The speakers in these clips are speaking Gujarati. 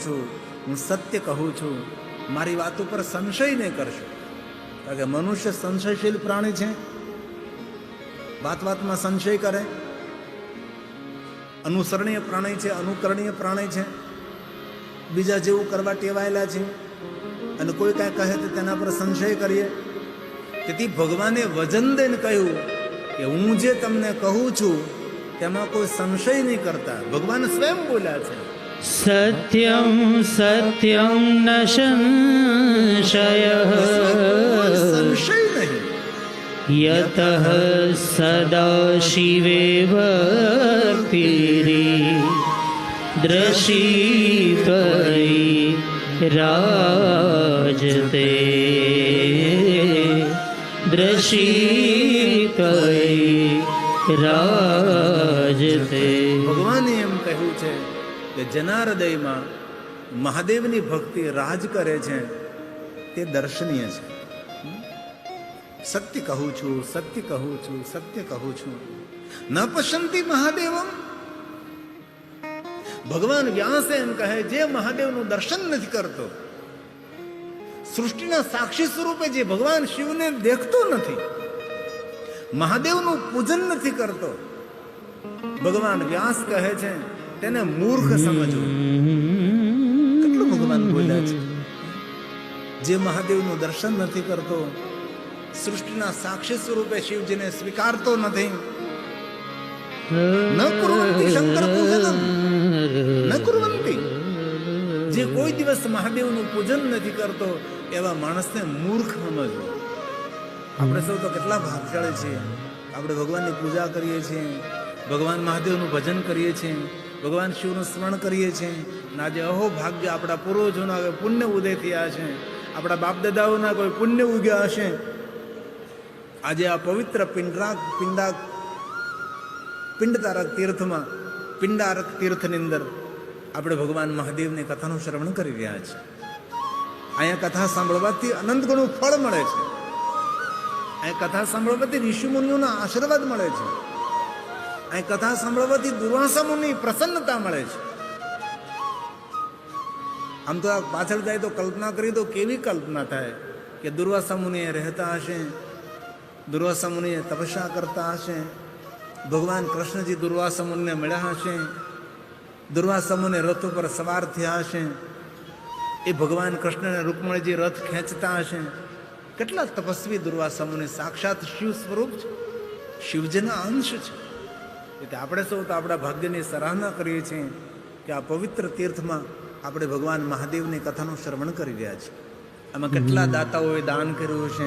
છું, હું સત્ય કહું છું, મારી વાત ઉપર સંશય નહીં કરશો. કારણ કે મનુષ્ય સંશયશીલ પ્રાણી છે, વાત વાતમાં સંશય કરે. અનુસરણીય પ્રાણી છે, અનુકરણીય પ્રાણી છે, બીજા જેવું કરવા ટેવાયેલા છે, અને કોઈ કાંઈ કહે તો તેના પર સંશય કરીએ. તેથી ભગવાને વજન દઈને કહ્યું કે હું જે તમને કહું છું તેમાં કોઈ સંશય નહીં કરતા. ભગવાન સ્વયં બોલ્યા છે, સત્યમ સત્યમ ન સંશય સંશય નહીં. યતઃ સદા શિવે ભક્તિરી દ્રશી ત્વયિ રાજતે દ્રશી ત્વયિ રાજતે. ભગવાને એમ કહ્યું છે કે જેના હૃદયમાં મહાદેવની ભક્તિ રાજ કરે છે તે દર્શનીય છે. સત્ય કહું છું, સત્ય કહું છું, સત્ય કહું છું. ન પશ્યંતિ મહાદેવમ. ભગવાન વ્યાસ એમ કહે, જે મહાદેવનું દર્શન નથી કરતો, સૃષ્ટિના સાક્ષી સ્વરૂપે જે ભગવાન શિવને દેખતો નથી, મહાદેવનું પૂજન નથી કરતો, ભગવાન વ્યાસ કહે છે તેને મૂર્ખ સમજવું. કેટલું ભગવાન બોલ્યા છે. જે મહાદેવનું દર્શન નથી કરતો, સૃષ્ટિના સાક્ષી સ્વરૂપે શિવજીને સ્વીકારતો નથી, ન કુર્વંતી શંકર પૂજનમ ન કુર્વંતી. જે કોઈ દિવસ મહાદેવનું પૂજન નથી કરતો એવા માણસને મૂર્ખ સમજવો. આપણે સૌ તો કેટલા ભાગશાળી છીએ. આપણે ભગવાનની પૂજા કરીએ છીએ, ભગવાન મહાદેવનું ભજન કરીએ છીએ, ભગવાન શિવનું સ્મરણ કરીએ છીએ. અને આજે અહો ભાગ્ય આપણા પૂર્વજોના હવે પુણ્ય ઉદય થયા છે, આપણા બાપ દાદાઓના કોઈ પુણ્ય ઉગ્યા હશે. આજે આ પવિત્ર પિંડતારક તીર્થમાં, પિંડારક તીર્થની અંદર આપણે ભગવાન મહાદેવની કથાનું શ્રવણ કરી રહ્યા છીએ. અહીંયા કથા સાંભળવાથી અનંત ગણું ફળ મળે છે. અહીં કથા સાંભળવાથી ઋષિમુનિઓના આશીર્વાદ મળે છે. અહીં કથા સાંભળવાથી દુર્વાસા મુનિ પ્રસન્નતા મળે છે. આમ તો પાછળ જાય તો કલ્પના કરી તો કેવી કલ્પના થાય કે દુર્વાસા મુનિએ રહેતા હશે, દુર્વાસા મુનિએ તપસ્યા કરતા હશે, ભગવાન કૃષ્ણજી દુર્વાસા મુનિને મળ્યા હશે, દુર્વાસા મુનિ રથ ઉપર સવાર થયા હશે, એ ભગવાન કૃષ્ણને રૂકમણીજી રથ ખેંચતા હશે. કેટલા તપસ્વી દુર્વાસા મુનિ, સાક્ષાત શિવ સ્વરૂપ છે, શિવજીના અંશ છે. એટલે આપણે સૌ તો આપણા ભાગ્યની સરાહના કરીએ છીએ કે આ પવિત્ર તીર્થમાં આપણે ભગવાન મહાદેવની કથાનું શ્રવણ કરી રહ્યા છીએ. આમાં કેટલા દાતાઓએ દાન કર્યું છે,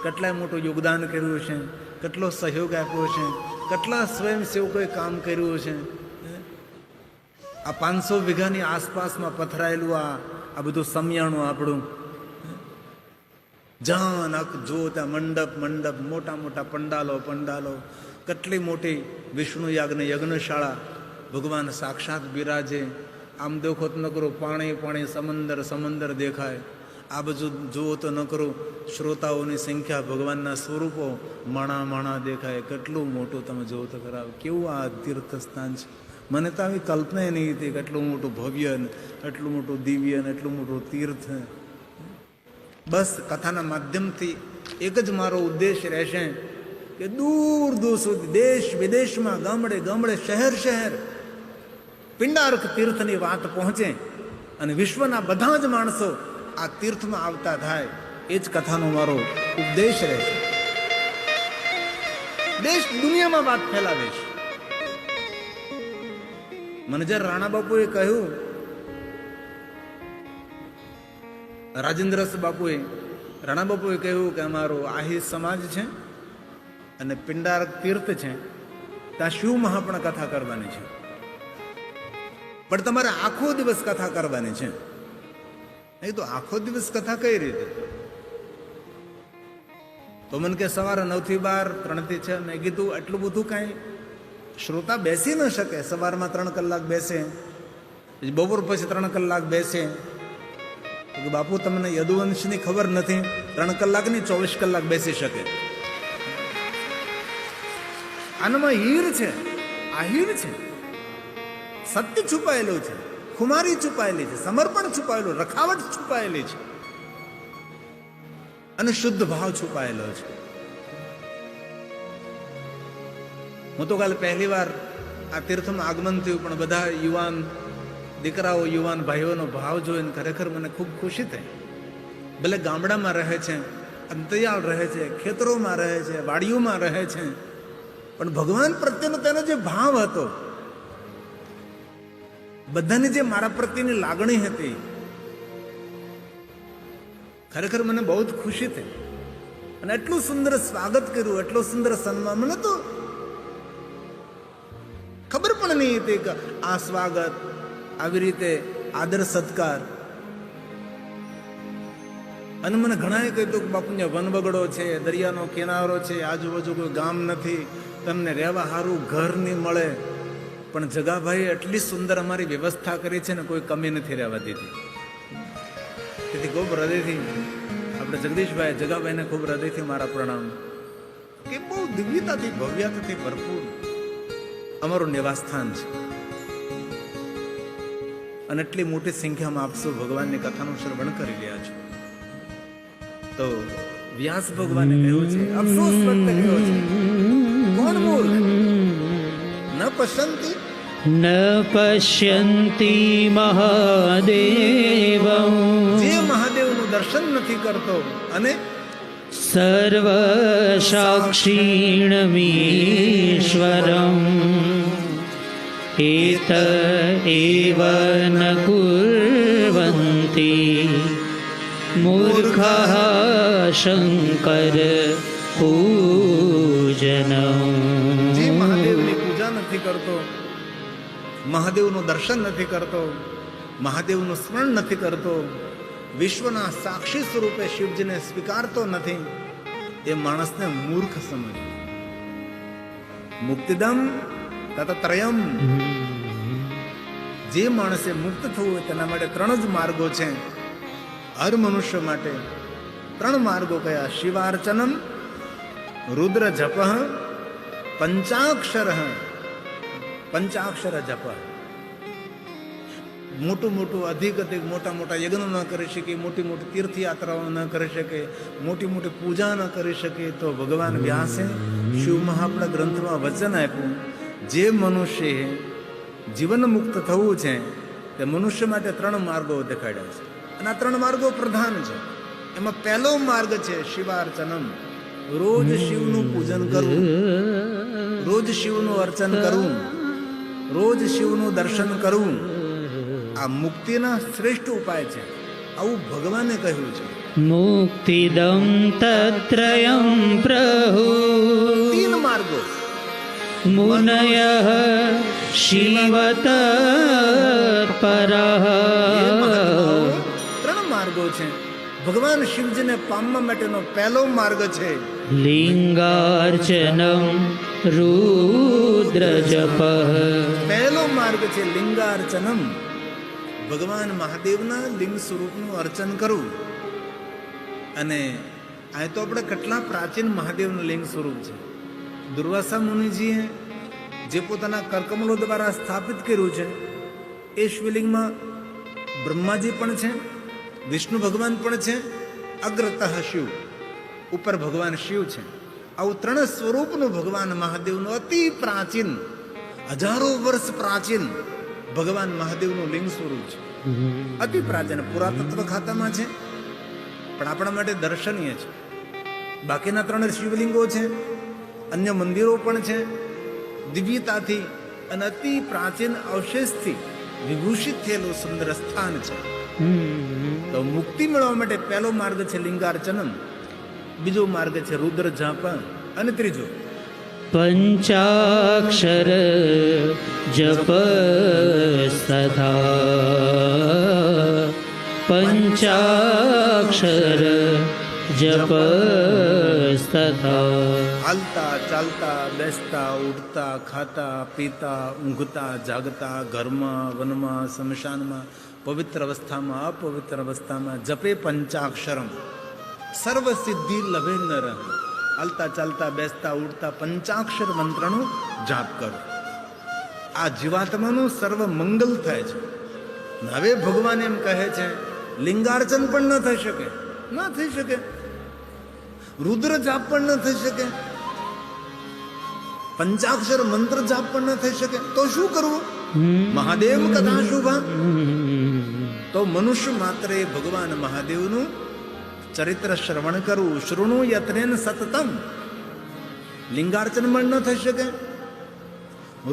કેટલાય મોટું યોગદાન કર્યું છે, કેટલો સહયોગ આપ્યો છે, કેટલા સ્વયંસેવકોએ કામ કર્યું છે. આ 500 વીઘાની આસપાસમાં પથરાયેલું આ બધું સમિયાણું આપણું, જ્યાં જો ત્યાં મંડપ મંડપ, મોટા મોટા પંડાલો, કેટલી મોટી વિષ્ણુ યાગની યજ્ઞશાળા, ભગવાન સાક્ષાત બિરાજે. આમ દેખો તો ન કરો પાણી સમંદર દેખાય. આ બધું જુઓ તો ન કરો શ્રોતાઓની સંખ્યા, ભગવાનના સ્વરૂપો માણા દેખાય. કેટલું મોટું તમે જુઓ તો ખરા, કેવું આ તીર્થ સ્થાન છે. મને તો આવી કલ્પના નહીં હતી કે એટલું મોટું ભવ્ય, એટલું મોટું દિવ્ય, એટલું મોટું તીર્થ. બસ કથાના માધ્યમથી એક જ મારો ઉદ્દેશ રહેશે કે દૂર સુધી, દેશ વિદેશમાં, ગામડે શહેર પિંડારક તીર્થની વાત પહોંચે અને વિશ્વના બધા જ માણસો આ તીર્થમાં આવતા થાય. એ જ કથાનો મારો ઉપદેશ રહેશે. દેશ દુનિયામાં વાત ફેલાવીશ. મને જ્યારે રાણા બાપુએ કહ્યું, રાજેન્દ્રસ બાપુએ, રાણા બાપુએ કહ્યું કે અમારો આહિર સમાજ છે અને પિંડારક તીર્થ છે, ત્યાં શિવ મહાપણ કથા કરવાની છે, પણ તમારે આખો દિવસ કથા કરવાની છે. એ તો આખો દિવસ કથા કઈ રીતે? તો મને કે સવારે 9 થી 12, 3 થી 6. મેં કીધું એટલું બધું કાંઈ શ્રોતા બેસી ન શકે. સવારમાં 3 કલાક બેસે, બપોર પછી 3 કલાક બેસે. બાપુ તમને યદુવંશની ખબર નથી, 3 કલાકની 24 કલાક બેસી શકે. આનામાં હીર છે, આ હીર છે, સત્ય છુપાયેલું છે. ખુમારી છુપાયેલી છે, સમર્પણ છુપાયેલું, રખાવટ છુપાયેલી છે અને શુદ્ધ ભાવ છુપાયેલો છે. હું તો કાલે પહેલી વાર આ તીર્થમાં આગમન થયું, પણ બધા યુવાન દીકરાઓ, યુવાન ભાઈઓનો ભાવ જોઈને ખરેખર મને ખૂબ ખુશી થઈ. ભલે ગામડામાં રહે છે, અંતરિયાળ રહે છે, ખેતરોમાં રહે છે, વાડીઓમાં રહે છે, પણ ભગવાન પ્રત્યેનો તેનો જે ભાવ હતો, બધાની જે મારા પ્રત્યેની લાગણી હતી, ખરેખર મને બહુ જ ખુશી થઈ. અને એટલું સુંદર સ્વાગત કર્યું, એટલું સુંદર સન્માન. મને તો ખબર પણ નહીં હતી કે આ સ્વાગત, આવી રીતે આદર સત્કાર. અને મને ઘણાએ કહ્યું કે બાપુ વન બગડો છે, દરિયાનો કિનારો છે, આજુબાજુ કોઈ ગામ નથી, તમને રહેવા સારું ઘર નહીં મળે. પણ જગાભાઈ એટલી સુંદર અમારી વ્યવસ્થા કરી છે ને, કોઈ કમી નથી રહેવા દીધી. તેથી ખૂબ હૃદયથી આપણે જગદીશભાઈ, જગાભાઈને ખૂબ હૃદયથી મારા પ્રણામ. કે બહુ દિવ્યતાથી, ભવ્યતાથી ભરપૂર અમારું નિવાસ સ્થાન છે. અને એટલી મોટી સંખ્યામાં આપ સૌ ભગવાનની કથાનું શ્રવણ કરી રહ્યા છો. તો વ્યાસ ભગવાને કહ્યું છે, અફસોસ વ્યક્ત કર્યો છે, કોણ મૂર્ખ ન પશ્યંતી ન પશ્યંતી મહાદેવં, જે મહાદેવનું દર્શન નથી કરતો અને સર્વ સાક્ષીણમીશ્વરમ એત એવ ન કુર્વન્તિ મૂર્ખઃ શંકર પૂજનમ. જે મહાદેવની પૂજા નથી કરતો, મહાદેવનું દર્શન નથી કરતો, મહાદેવનું સ્મરણ નથી કરતો, વિશ્વના સાક્ષી સ્વરૂપે શિવજીને સ્વીકારતો નથી, એ માણસને મૂર્ખ સમજ. મુક્તિદમ તત્ત્રયમ. જે માણસે મુક્ત થવું હોય તેના માટે 3 જ માર્ગો છે. હર મનુષ્ય માટે 3 માર્ગો કયા? શિવાર્ચનમ, રુદ્ર જપ, પંચાક્ષર. પંચાક્ષર જપ. મોટું મોટું અધિક મોટા મોટા યજ્ઞો ન કરી શકે, મોટી મોટી તીર્થયાત્રાઓ ન કરી શકે, મોટી મોટી પૂજા ન કરી શકે, તો ભગવાન વ્યાસે શિવ મહાપણા ગ્રંથમાં વચન આપ્યું, જે મનુષ્ય જીવન મુક્ત થવું છે તે મનુષ્ય માટે 3 માર્ગો દેખાડ્યા છે. અને આ 3 માર્ગો પ્રધાન છે. એમાં પહેલો માર્ગ છે શિવાર્ચનમ. રોજ શિવનું પૂજન કરવું, રોજ શિવનું અર્ચન કરવું, રોજ શિવનું દર્શન કરવું. આ મુક્તિના શ્રેષ્ઠ ઉપાય છે, આવું ભગવાને કહ્યું છે. મુક્તિદમ તત્રયં પ્રહુ 3 માર્ગો. મુનયઃ શિવતત્પરઃ. 3 માર્ગો છે. ભગવાન શિવજીને પામવા માટેનો પહેલો માર્ગ છે લિંગાર્ચનમ રુદ્ર જપ. પહેલો માર્ગ છે લિંગાર્ચનમ. ભગવાન મહાદેવના લિંગ સ્વરૂપનું અર્ચન કરવું. અને આ તો આપણે કેટલા પ્રાચીન મહાદેવનું લિંગ સ્વરૂપ છે. દુર્વાસા મુનિજીએ જે પોતાના કરકમલો દ્વારા સ્થાપિત કર્યું છે, એ શિવલિંગમાં બ્રહ્માજી પણ છે, વિષ્ણુ ભગવાન પણ છે, અગ્રતઃ શિવ, ઉપર ભગવાન શિવ છે. આવું 3 સ્વરૂપનું ભગવાન મહાદેવનું અતિ પ્રાચીન, હજારો વર્ષ પ્રાચીન ભગવાન મહાદેવનું લિંગ સ્વરૂપ છે. અતિ પ્રાચીન, પુરાતત્વ ખાતામાં છે, પણ આપણા માટે દર્શનીય છે. બાકીના 3 શિવલિંગો છે, અન્ય મંદિરો પણ છે, દિવ્યતાથી અને અતિ પ્રાચીન અવશેષથી વિભૂષિત થયેલું સુંદર સ્થાન છે. તો મુક્તિ મેળવવા માટે પહેલો માર્ગ છે લિંગાર્ચનમ, બીજો માર્ગ છે રુદ્ર જપ, અને ત્રીજો પંચાક્ષર જપ તથા. પંચાક્ષર જપ તથા. હાલતા ચાલતા, બેસતા, ઉઠતા, ખાતા, પીતા, ઊંઘતા, જાગતા, ઘરમાં, વનમાં, સ્મશાનમાં, પવિત્ર અવસ્થામાં, અપવિત્ર અવસ્થામાં જપે પંચાક્ષરમ. સર્વ સિદ્ધિ લભે નર. હાલતા ચાલતા, બેસતા, ઉઠતા પંચાક્ષર મંત્રનો જાપ કરો. આ જીવાત્માનું સર્વ મંગલ થાય છે. હવે ભગવાન એમ કહે છે લિંગાર્ચન પણ ન થઈ શકે, ન થઈ શકે. રુદ્ર જાપ પણ ન થઈ શકે, પંચાક્ષર મંત્ર જાપ પણ ન થઈ શકે. તો શું કરવું? મહાદેવ કથા શુભા. તો મનુષ્ય માત્ર ભગવાન મહાદેવનું ચરિત્ર શ્રવણ કરવું. શૃણુ યત્નેન સતતમ. લિંગાર્ચન પણ ન થઈ શકે,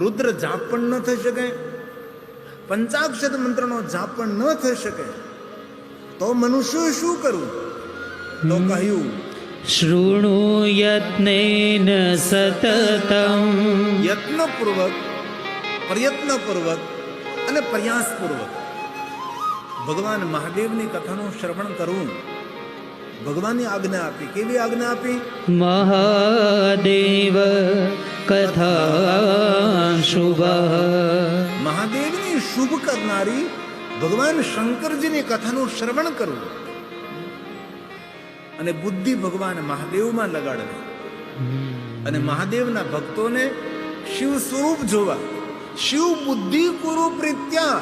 રુદ્ર જાપ પણ ન થઈ શકે, પંચાક્ષર મંત્રનો જાપ પણ ન થઈ શકે. તો મનુષ્ય શું કરવું? તો કહ્યું શૃણુ યત્નેન સતતમ. યત્નપૂર્વક, પ્રયત્નપૂર્વક અને પ્રયાસપૂર્વક ભગવાન મહાદેવની કથાનું શ્રવણ કરવું. ભગવાનની આજ્ઞા આપી. કેવી આજ્ઞા આપી? મહાદેવ કથા શુભ. મહાદેવની શુભ કરનારી ભગવાન શંકરજીની કથાનું શ્રવણ કરવું અને બુદ્ધિ ભગવાન મહાદેવમાં લગાડવી અને મહાદેવના ભક્તોને શિવ સ્વરૂપ જોવા. શિવ બુદ્ધિ કુરુ પ્રીત્યા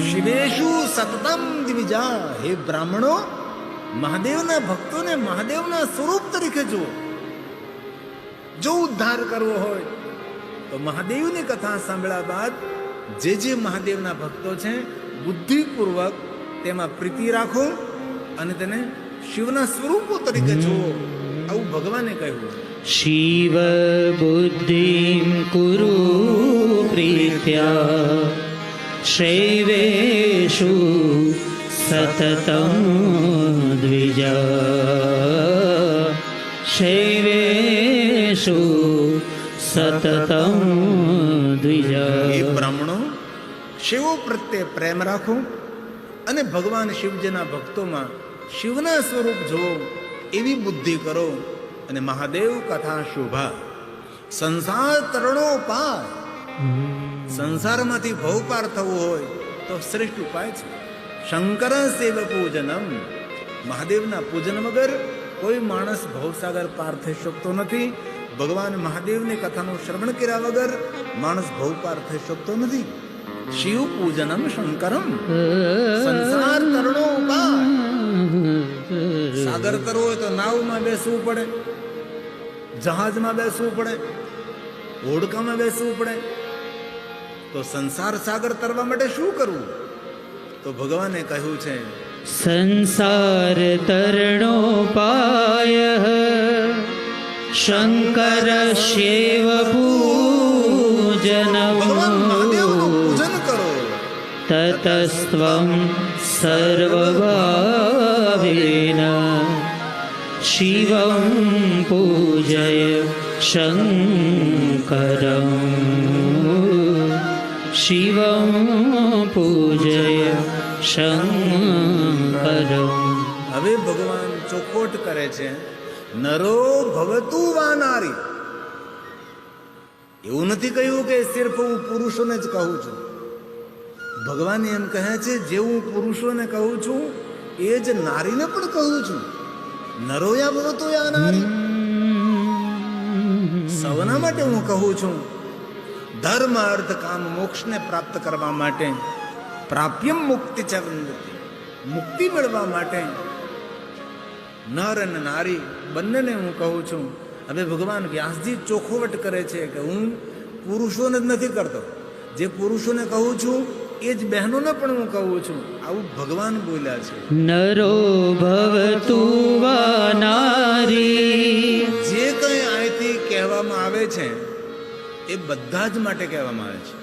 શિવેશુ સતતમ દ્વિજા. હે બ્રાહ્મણો, મહાદેવના ભક્તોને મહાદેવના સ્વરૂપ તરીકે જુઓ. જો ઉદ્ધાર કરવો હોય તો મહાદેવની કથા સાંભળ્યા બાદ જે મહાદેવના ભક્તો છે બુદ્ધિપૂર્વક તેમાં પ્રીતિ રાખો અને તેને શિવના સ્વરૂપો તરીકે જુઓ. આવું ભગવાને કહ્યું. શિવ બુદ્ધિમ કુરુ પ્રીત્યા શૈવેષુ સતતમ દ્વિજા. શૈવેષુ સતતમ દ્વિજા. એ બ્રાહ્મણો, શિવ પ્રત્યે પ્રેમ રાખો અને ભગવાન શિવજીના ભક્તોમાં શિવના સ્વરૂપ જુઓ એવી બુદ્ધિ કરો અને મહાદેવ કથા શોભા. સંસાર તરણો પાર. સંસારમાંથી ભવ પાર થવું હોય તો શ્રેષ્ઠ ઉપાય છે શંકર સેવ પૂજનમ. મહાદેવના પૂજન વગર કોઈ માણસ ભવસાગર પાર થઈ શકતો નથી. ભગવાન મહાદેવની કથાનું શ્રવણ કર્યા વગર માણસ ભવ પાર થઈ શકતો નથી. શિવ પૂજનમ શંકરમ. સંસાર તરણો પાર. સાગર તરવો હોય તો નાવમાં બેસવું પડે, જહાજમાં બેસવું પડે, હોડકામાં બેસવું પડે. તો સંસાર સાગર તરવા માટે શું કરવું? તો ભગવાને કહ્યું છે સંસાર તરણો પાય શંકર શિવ પૂજનમ. ભગવાન મહાદેવનું પૂજન કરો. તતસ્ત્વં સર્વભાવેન શિવં પૂજય શંકરમ. શિવં પૂજય શંકરમ. હવે ભગવાન ચોખવટ કરે છે નરો ભવતુ વા નારી. એવું નથી કહ્યું કે સિર્ફ હું પુરુષોને જ કહું છું. ભગવાન એમ કહે છે જે હું પુરુષોને કહું છું એ જ નારીને પણ કહું છું. નરો યા ભવતુ યા નારી. સૌના માટે હું કહું છું. ધર્મ અર્થ કામ મોક્ષને પ્રાપ્ત કરવા માટે, પ્રાપ્યમ મુક્તિ ચ વંદતી, મુક્તિ મેળવવા માટે નર અને નારી બંનેને હું કહું છું. હવે ભગવાન વ્યાસજી ચોખવટ કરે છે કે હું પુરુષોને જ નથી કરતો, જે પુરુષોને કહું છું એ જ બહેનોને પણ હું કહું છું. આવું ભગવાન બોલ્યા છે. નરો ભવતુ વા નારી. જે કંઈ અહીંથી કહેવામાં આવે છે એ બધા જ માટે કહેવામાં આવે છે.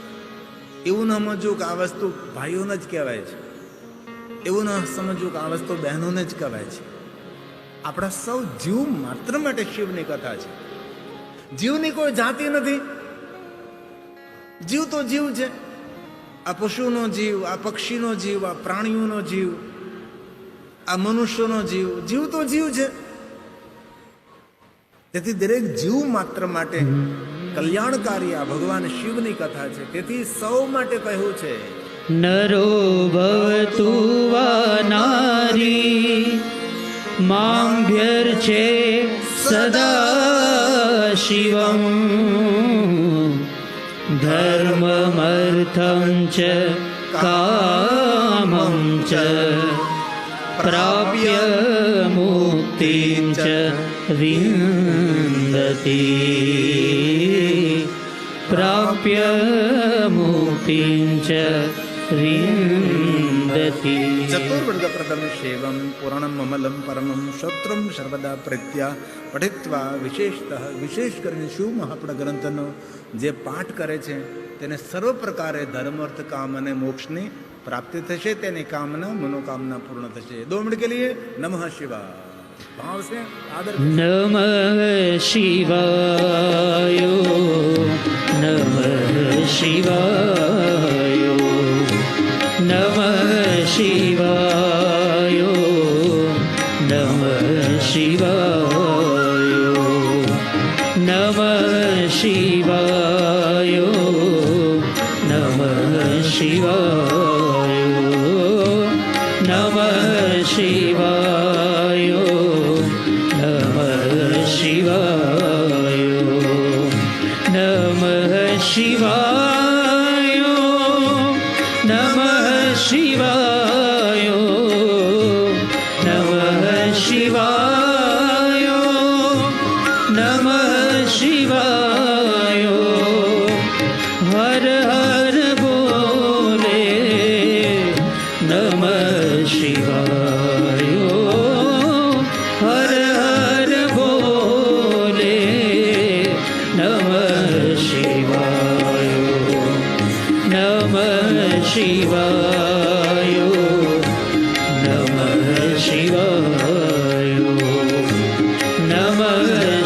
એવું ન સમજવું કે આ વસ્તુ ભાઈઓને જ કહેવાય છે, એવું ન સમજવું કે આ વસ્તુ બહેનોને જ કહેવાય છે. આપણા સૌ જીવ માત્ર માટે શિવની કથા છે. જીવની કોઈ જાતિ નથી. જીવ તો જીવ છે. આ પશુનો જીવ, આ પક્ષીનો જીવ, આ પ્રાણીઓનો જીવ, આ મનુષ્યનો જીવ, જીવ તો જીવ છે. તેથી દરેક જીવ માત્ર માટે કલ્યાણકારી આ ભગવાન શિવની કથા છે. તેથી સૌ માટે કહ્યું છે નરો ભવતુ વા નારી મામ્ભ્યર્ચે સદા શિવમ ધર્મમર્થં ચ च प्राप्य मुक्तिं च विन्दति प्राप्य मुक्तिं च विन्दति चतुर्वर्ग प्रथम सेवम पुराणम अमलम परमम शत्रम सर्वदा प्रत्या પઠિત્વા વિશેષતઃ વિશેષ કરીને શિવ મહાપડ ગ્રંથનો જે પાઠ કરે છે તેને સર્વ પ્રકારે ધર્મ અર્થ કામ અને મોક્ષની પ્રાપ્તિ થશે, તેની કામના મનોકામના પૂર્ણ થશે. 2 મિનિટ કે લીએ નમઃ શિવાય ભાવ છે આદર. નમઃ શિવાય નમઃ શિવાય નમઃ શિવાય નમઃ શિવાય નમઃ શિવાય નમઃ શિવાય નમઃ શિવાય નમઃ શિવાય નમઃ શિવાય નમઃ શિવાય નમઃ શિવાય નમઃ શિવાય હર હર બોલે નમઃ શિવાય હર હર બોલે નમઃ શિવાય નમઃ શિવાય નમઃ શિવાય નમઃ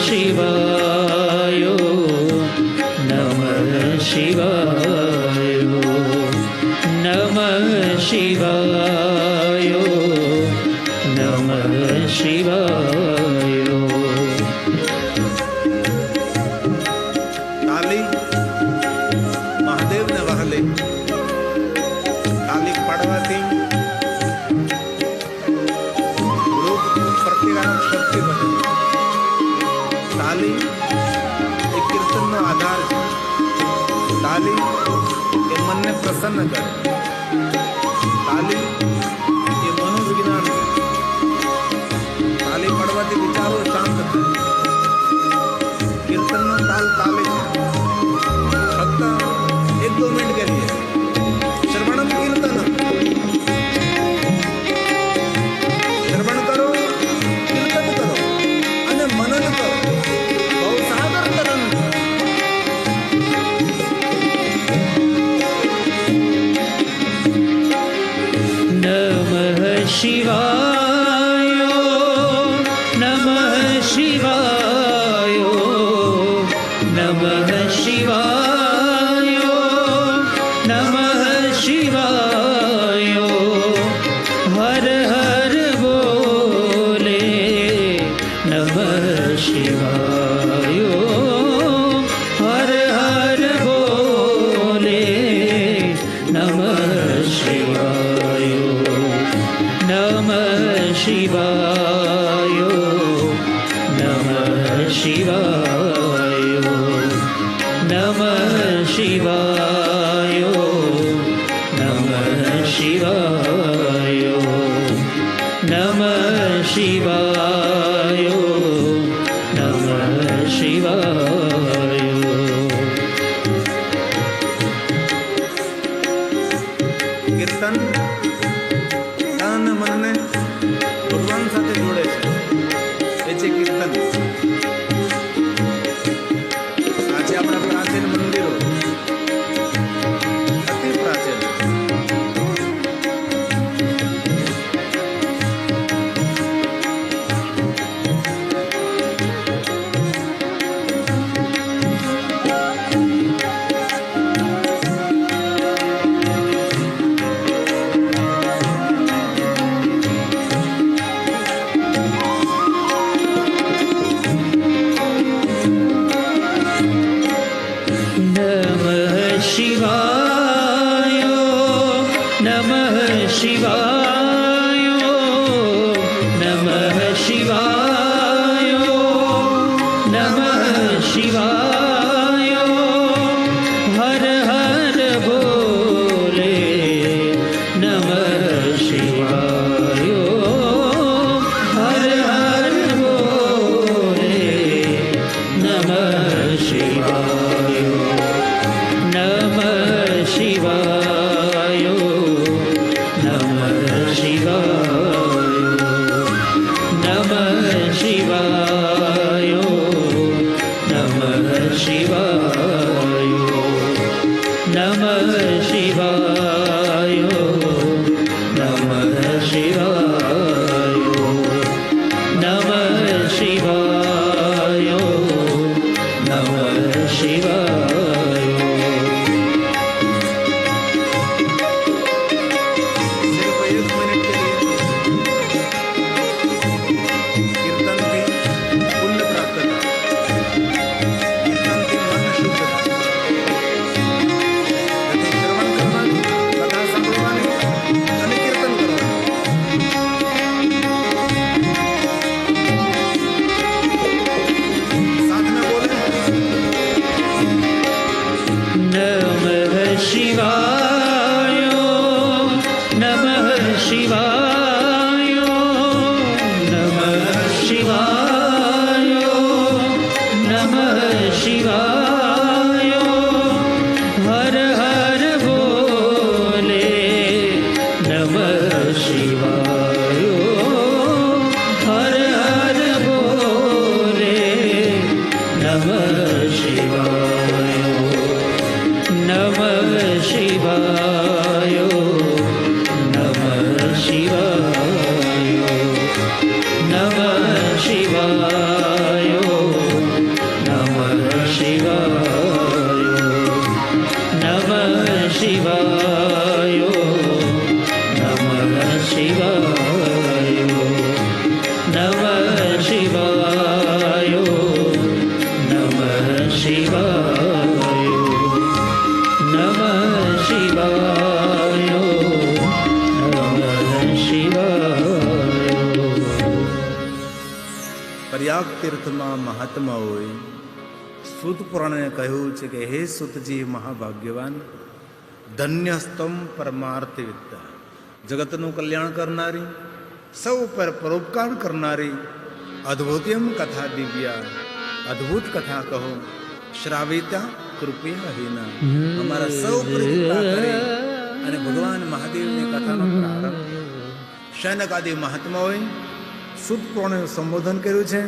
શિવાય નમઃ શિવાય નમઃ શિવાય નમઃ શિવાય તાલી મહાદેવને વહાલે તાલી પાડવાથી રોગ પ્રતિકારક શક્તિ વધે. તાલી એ કીર્તનનો આધાર છે. તાલી એ મનને પ્રસન્ન કરે. તાલી એ મનોવિજ્ઞાન છે. તાલી પાડવાથી વિચારો શાંત થાય. કીર્તનનો તાલ તાલે છે. ફક્ત 1-2 મિનિટ કે લીએ શ્રવણમ કીર્તનમ, શ્રવણ કરો, કીર્તન કરો અને મનન કરો. બહુ સાદર તરંગ. નમઃ શિવાય નમઃ શિવાય નમઃ શિવાય નમઃ શિવાય હર હર બોલે નમઃ શિવાય હર હર બોલે નમઃ શિવાય નમઃ શિવાય નમઃ શિવાય નમઃ શિવાય નમઃ શિવાય નમઃ શિવાય નમઃ શિવાય કીર્તન તન મનને ભગવાન સાથે જોડે છે. એ છે કીર્તન. આ છે આપણા પ્રાચીન મંદિરો, અતિ પ્રાચીન. શિવાય નમઃ શિવાય હર હર બોલે નમઃ શિવાય નમઃ શિવાય નમઃ શિવાય નમઃ શિવાય નમઃ શિવાય નમઃ શિવાય નમઃ શિવાય નમઃ શિવાય નમઃ શિવાય નમઃ શિવાય નમઃ શિવાય. પ્રયાગ તીર્થમાં મહાત્માઓએ સૂત પુરાણે કહ્યું છે કે હે સૂતજી મહાભાગ્યવાન, ધન્યસ્તમ પરમાર્થ વિદ્યા, જગતનું કલ્યાણ કરનારી, સૌ પર પરોપકાર કરનારી અદ્ભુતમ કથા દિવ્યા, અદ્ભુત કથા કહો, શ્રાવિતા કૃપયા હિના. અમારા સૌ પર કૃપા કરી અને ભગવાન મહાદેવની કથાનો પ્રારંભ શૌનકાદિ મહાત્માઓએ સૂત પુરાણનું સંબોધન કર્યું છે.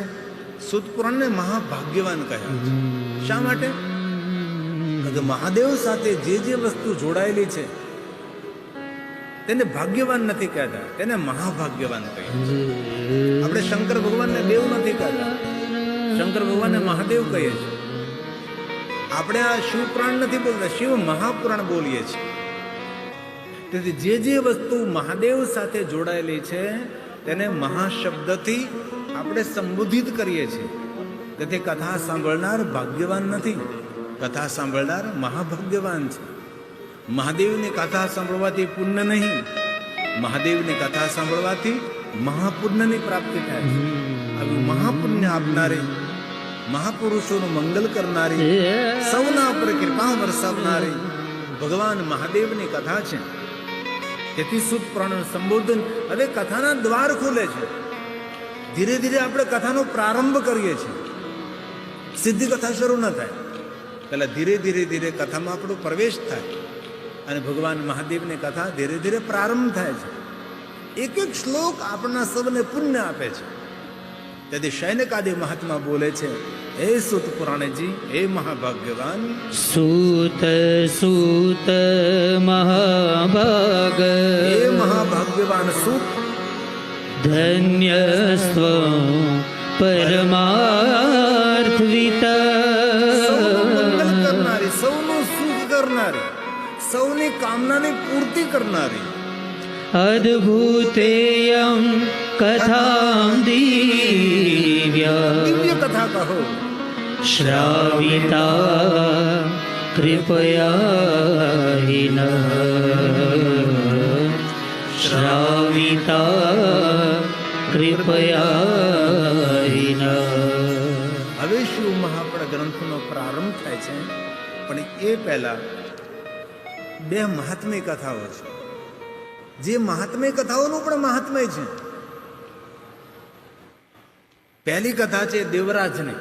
સૂત પુરાણને મહાભાગ્યવાન કહ્યા છે. શા માટે? કે મહાદેવ સાથે જે જે વસ્તુ જોડાયેલી છે તેને ભાગ્યવાન નથી કહેતા, તેને મહાભાગ્યવાન કહે છે. આપણે શંકર ભગવાનને દેવ નથી કહેતા, શંકર ભગવાનને મહાદેવ કહીએ છીએ. આપણે આ શિવ પુરાણ નથી બોલતા, શિવ મહાપુરાણ બોલીએ છીએ. તેથી જે જે વસ્તુ મહાદેવ સાથે જોડાયેલી છે તેને મહાશબ્દથી આપણે સંબોધિત કરીએ છીએ. તેથી કથા સાંભળનાર ભાગ્યવાન નથી, કથા સાંભળનાર મહાભાગ્યવાન છે. મહાદેવની કથા સાંભળવાથી પુણ્ય નહીં, મહાદેવની કથા સાંભળવાથી મહાપુણ્યની પ્રાપ્તિ થાય છે. આવી મહાપુણ્ય આપનારી, મહાપુરુષોનું મંગલ કરનારી, સૌના પર કૃપા વરસાવનારી ભગવાન મહાદેવની કથા છે. તેથી સૂત પુરાણનું સંબોધન હવે કથાના દ્વાર ખુલે છે. ધીરે ધીરે આપણે કથાનો પ્રારંભ કરીએ છીએ. સીધી કથા શરૂ ન થાય, પહેલા ધીરે ધીરે ધીરે કથામાં આપણો પ્રવેશ થાય અને ભગવાન મહાદેવની કથા ધીરે ધીરે પ્રારંભ થાય છે. એક એક શ્લોક આપણા સૌને પુણ્ય આપે છે. તેથી શૌનકાદિ મહાત્મા બોલે છે, હે સૂત પુરાણજી, હે મહાભાગ્યવાન, સૂત સૂત મહાભાગ, હે મહાભાગ્યવાન સૂત, ધન્યસ્ત્વં પરમાર્થવિતા, સૌનું મંગલ કરનારી, સૌનું સુખ કરનારી, સૌની કામનાની પૂર્તિ કરનારી અદ્ભુતેયં કથાં દિવ્યા, દિવ્ય કથા કહો, શ્રાવિતા કૃપયા હિનઃ, શ્રાવિતા કૃપયા હિનઃ. હવે શિવ મહાપણ ગ્રંથનો પ્રારંભ થાય છે, પણ એ પહેલા બે મહાત્મ્ય કથાઓ છે. જે મહાત્મ્ય કથાઓનું પણ મહાત્મ્ય છે. પહેલી કથા છે દેવરાજની.